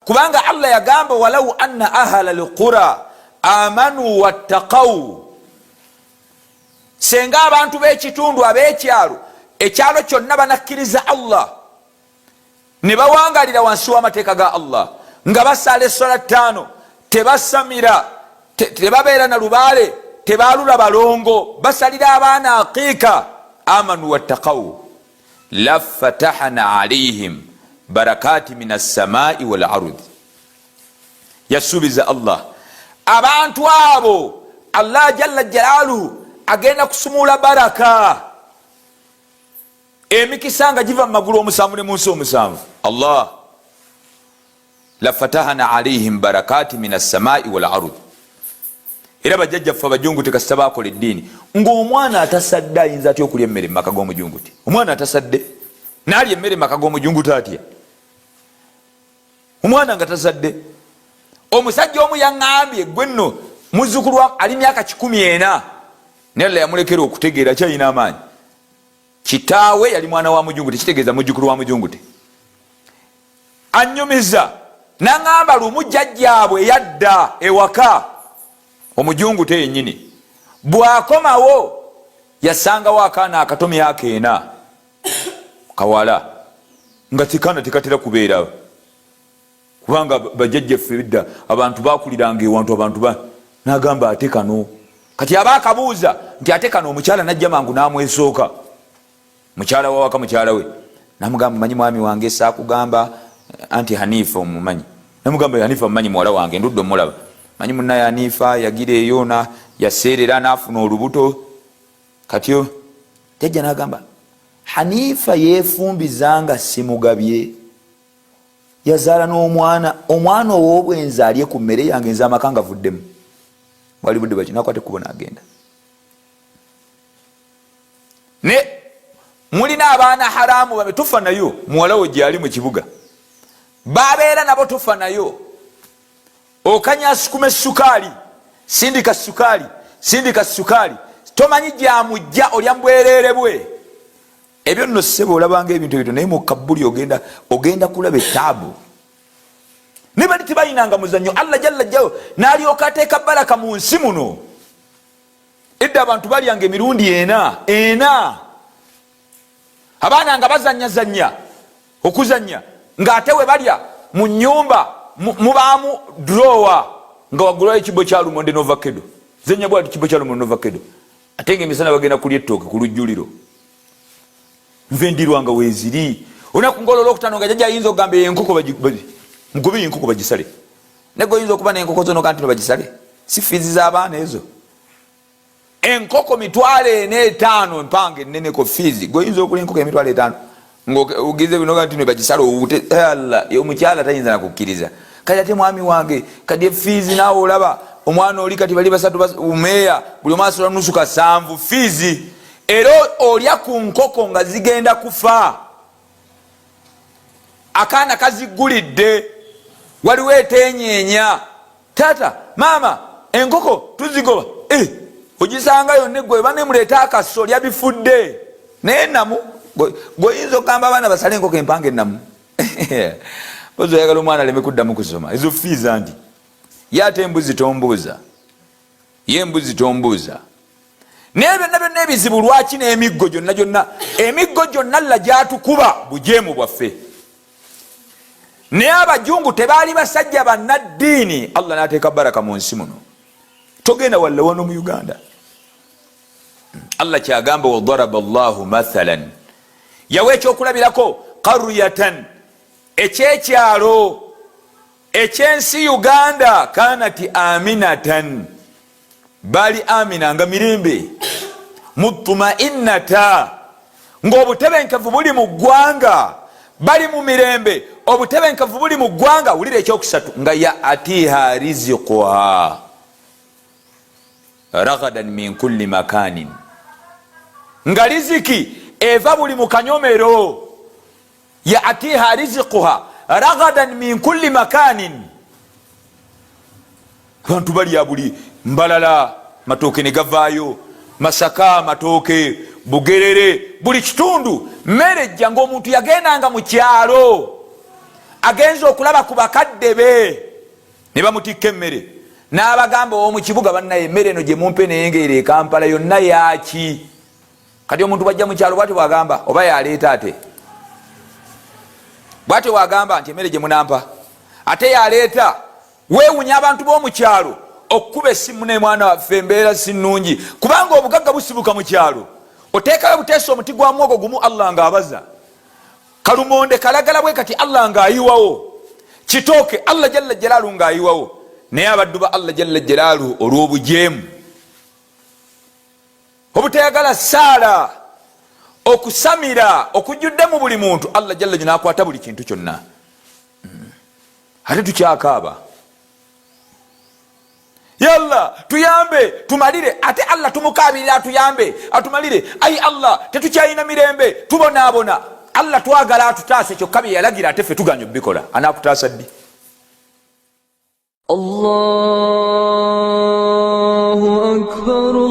kubanga Allah yagamba walau anna ahla alqura amanu wattaqaw, senga abantu b'ekitundu ab'ekyalo ekyalo kyonna banakkiriza Allah ne bawangalira wansi w'amateeka ga Allah nga basala essola 5 tebasamira tebabeera na lubaale tebalula balongo basalira abaana aqiika amanu wattaqaw lafatahna alaihim barakati min assamai wal ard. Yasubiza Allah abantu abo Allah jalla jalaluhu agenda kusumula baraka emikisa nga giva mu magulu omusanvu ne munsi omusanvu. Allah lafatahna alaihim barakati min assamai wal ard. Era bajjajjaffe abajungute kasita bakola eddiini ng'omwana atasadde ayinza atya okulya emmere mu maka g'omujungute? Omwana atasadde n'alya emmere mu maka g'omujungute atya? Omwana nga tasadde. Omusajja omu yaŋŋambye gwe nno muzzukulu ali myaka 14 nella yamulekera okutegeera kyalina amaanyi. Kitaawe yali mwana wa mujungute, kitegeeza mujjukulu wa mujungute. Annyumiza n'aŋŋamba lumu jjajjaabwe yadda ewaka omujungute yennyini, bw'akomawo yasangawo akaana akatomi akeena kawala nga tikaana tekatera kubeera, kubanga bajjajjaffe bidda abantu bakuliranga ewantu abantu n'agamba ate kano. Kati aba akabuuza nti ate kano omukyala najja mangu n'amwesooka, mukyala wawaka mukyala we namugamba manyi mwami wange saakugamba anti Hanifa omumanyi? Namugamba Hanifa mumanyi muwala wange ndudde omulaba, manyi munnaye Hanifa yagira eyo na yaseerera n'afuna olubuto. Katyo jajja n'agamba Hanifa yeefumbizanga simugabye, yazaala n'omwana, omwana ow'obwenzi alye ku mmere yange nze amaka nga vuddemu. Wali budde baki nakwate kubona agenda. Ne mulina abaana haramu babe tufa nayo, muwala wo gyali mu kibuga babeera nabo tufa nayo. Okanya asukume sukaali, sindika sukaali, sindika sukaali, tomanyi gyamujja olya mbwereere bwe. Ebyo nno ssebo olabanga ebintu ebyo naye mu kabbuli ogenda kulaba ettaabu. Ne bali tebayinanga muzannyo Allah jalla jjawo n'alyoka ateeka baraka mu nsi muno. Edda abantu balyanga emirundi ena abaana nga bazanyazanya okuzanya ng'ate we balya mu nnyumba mubaamu drowa nga wagulayo ekibbo kya lumonde novakedo zenya bwati kibbo kya lumonde novakedo ate ng'emisana bagenda kulya ettooke ku lujjuliro nvendirwanga weeziri onaku ngolo olwokutaano nga jajja ayinza okugamba enkoko mugobe enkoko bagisale nego oyinza okuba n'enkoko zono kanti no bagisale si fiizi z'abaana ezo. Enkoko 4,500 empanga enneneko fiizi gwe oyinza okula enkoko 5,000 ng'ogize bino kanti no bagisale owute Allah omukyala tayinza nakukkiriza. Kati ate mwami wange kati efiizi naawe olaba omwana oli kati bali basatu umeeya buli omu asola nusu kasanvu fiizi. Era olya ku nkoko nga zigenda kufa, akaana kazigulidde, waliwo etenyeenya, taata maama enkoko tuzigoba ogisanga yonna gwe banemuleeta akaso lya bifudde naye namu gweoyinza okugamba abaana basale enkoko empanga ennamu ozo oyagala omwana aleme kuddamu kusoma ezo fiiza ndi ye ate embuzi tombuuza, ye embuzi tombuuza. Naye byonna byonna ebizibu lwaki n'emiggo gyonna emiggo gyonna la gyatukuba bujeemu bwaffe. Naye abajungu tebaali basajja bannaddiini, Allah n'ateeka baraka mu nsi muno. Togenda walla wano mu Uganda. Allah kyagamba wadaraba Allahu mathalan, yawe ekyokulabirako qaryatan, ekyekyalo ekyensi Uganda, kanati aminatan, bali amina nga mirembe, mutma'innata, ng'obutebenkevu buli mu ggwanga, bali mu mirembe, obutebenkevu buli mu ggwanga. Wulira ekyokusatu nga ya atiha rizquha ragadan min kulli makanin, nga riziki eva buli mu kanyomero. Ya atiha rizquha ragadan min kulli makanin, abantu balya buli mbalala, matooke ne gavaayo, Masaka matooke, Bugerere, buli kitundu mmere ejja. Ng'omuntu yagendanga mu kyalo agenza okulaba ku bakadde be ne bamutikka emmere n'abagamba omu kibuga bannaye emmere eno gye mumpe neyengere e Kampala yonna yaki. Kati omuntu bwajja mu kyalo bwati bwagamba oba yaleeta ate bwati wagamba nti emmere gye munampa ate yaleeta weewunya abantu b'omu kyalo okukuba essimu ne mwana waffe embeera si nnungi kubanga obugagga busibuka mu kyalo oteekayo buteesa omuti gwa muwogo gumu Allah ng'abaza kalumonde kalagala bwe kati Allah ng'ayiwawo kitooke Allah jalla jalaalu ng'ayiwawo naye abaddu ba Allah jalla jalaalu olw'obujeemu obutayagala saala okusamira okujjudde mu buli muntu Allah jalla jalaalu n'akwata buli kintu kyonna ate tukyakaaba yalla tuyambe tumalire ate Allah tumukaabirira atuyambe atumalire ayi Allah tetukyayina mirembe tubonaabona Allah twagala atutaase kyokka bye yalagira ate ffe tuganya obikola anaakutaasa ddi Allahu akbar.